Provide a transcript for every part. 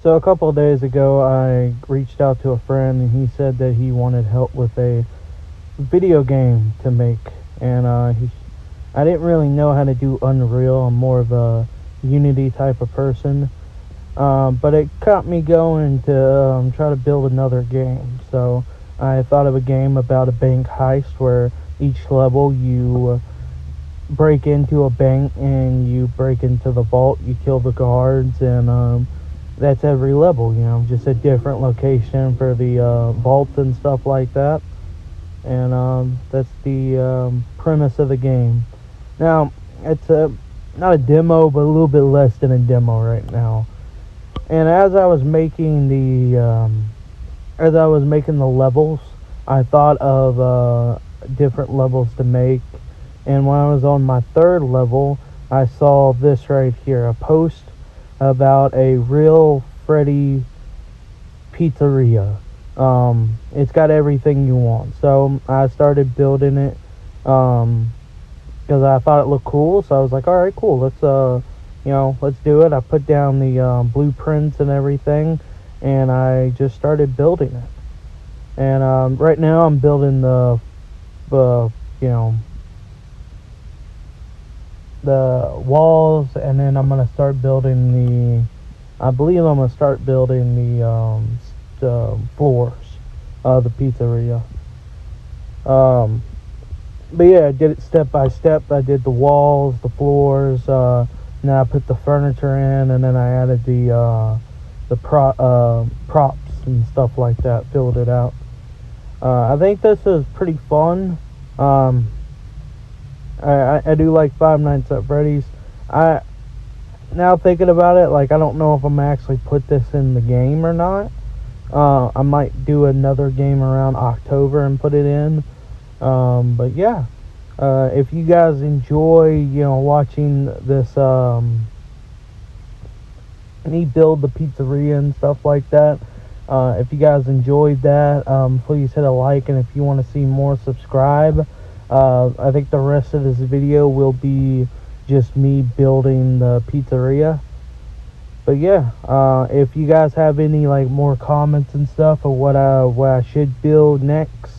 So a couple of days ago, I reached out to a friend, and he said that he wanted help with a video game to make. And I didn't really know how to do Unreal. I'm more of a Unity type of person. But it got me going to try to build another game. So I thought of a game about a bank heist where each level you break into a bank and you break into the vault, you kill the guards, and that's every level, just a different location for the vault and stuff like that. And that's the premise of the game. Now, it's not a demo, but a little bit less than a demo right now. And as I was making the levels, I thought of different levels to make. And when I was on my third level, I saw this right here, a post about a real Freddy pizzeria. It's got everything you want. So I started building it because I thought it looked cool. So I was like, all right, cool. Let's do it. I put down the blueprints and everything, and I just started building it. And right now I'm building the walls, and then I'm gonna start building the floors of the pizzeria. But yeah, I did it step by step. I did the walls, the floors, now I put the furniture in, and then I added the props and stuff like that, filled it out. I think this is pretty fun. I do like Five Nights at Freddy's. Now thinking about it, I don't know if I'm actually put this in the game or not. I might do another game around October and put it in. But yeah, if you guys enjoy, watching this, me build the pizzeria and stuff like that, if you guys enjoyed that, please hit a like, and if you want to see more, subscribe. I think the rest of this video will be just me building the pizzeria. But yeah, if you guys have any more comments and stuff of what I should build next,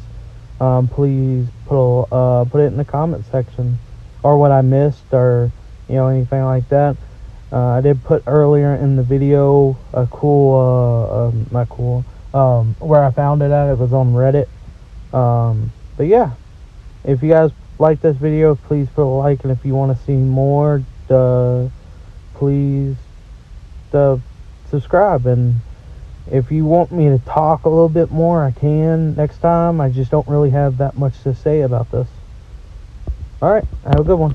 please put it in the comment section, or what I missed, or anything like that. I did put earlier in the video a where I found it at. It was on Reddit. But yeah, if you guys like this video, please put a like, and if you want to see more, please subscribe. And if you want me to talk a little bit more, I can next time. I just don't really have that much to say about this. Alright, have a good one.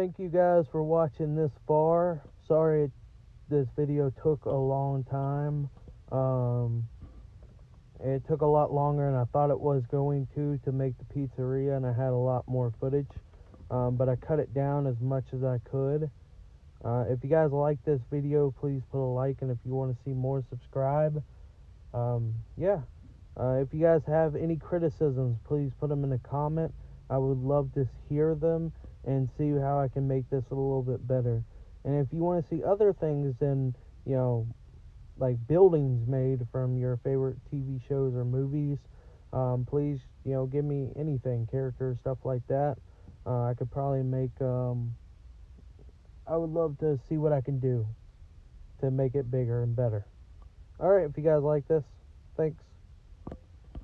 thank you guys for watching this far. Sorry this video took a long time. It took a lot longer than I thought it was going to make the pizzeria, and I had a lot more footage. But I cut it down as much as I could. If you guys like this video, please put a like, and if you want to see more, subscribe. Yeah. If you guys have any criticisms, please put them in a comment. I would love to hear them and see how I can make this a little bit better. And if you want to see other things than, like buildings made from your favorite TV shows or movies, please, give me anything, characters, stuff like that. I could probably make, I would love to see what I can do to make it bigger and better. Alright, if you guys like this, thanks.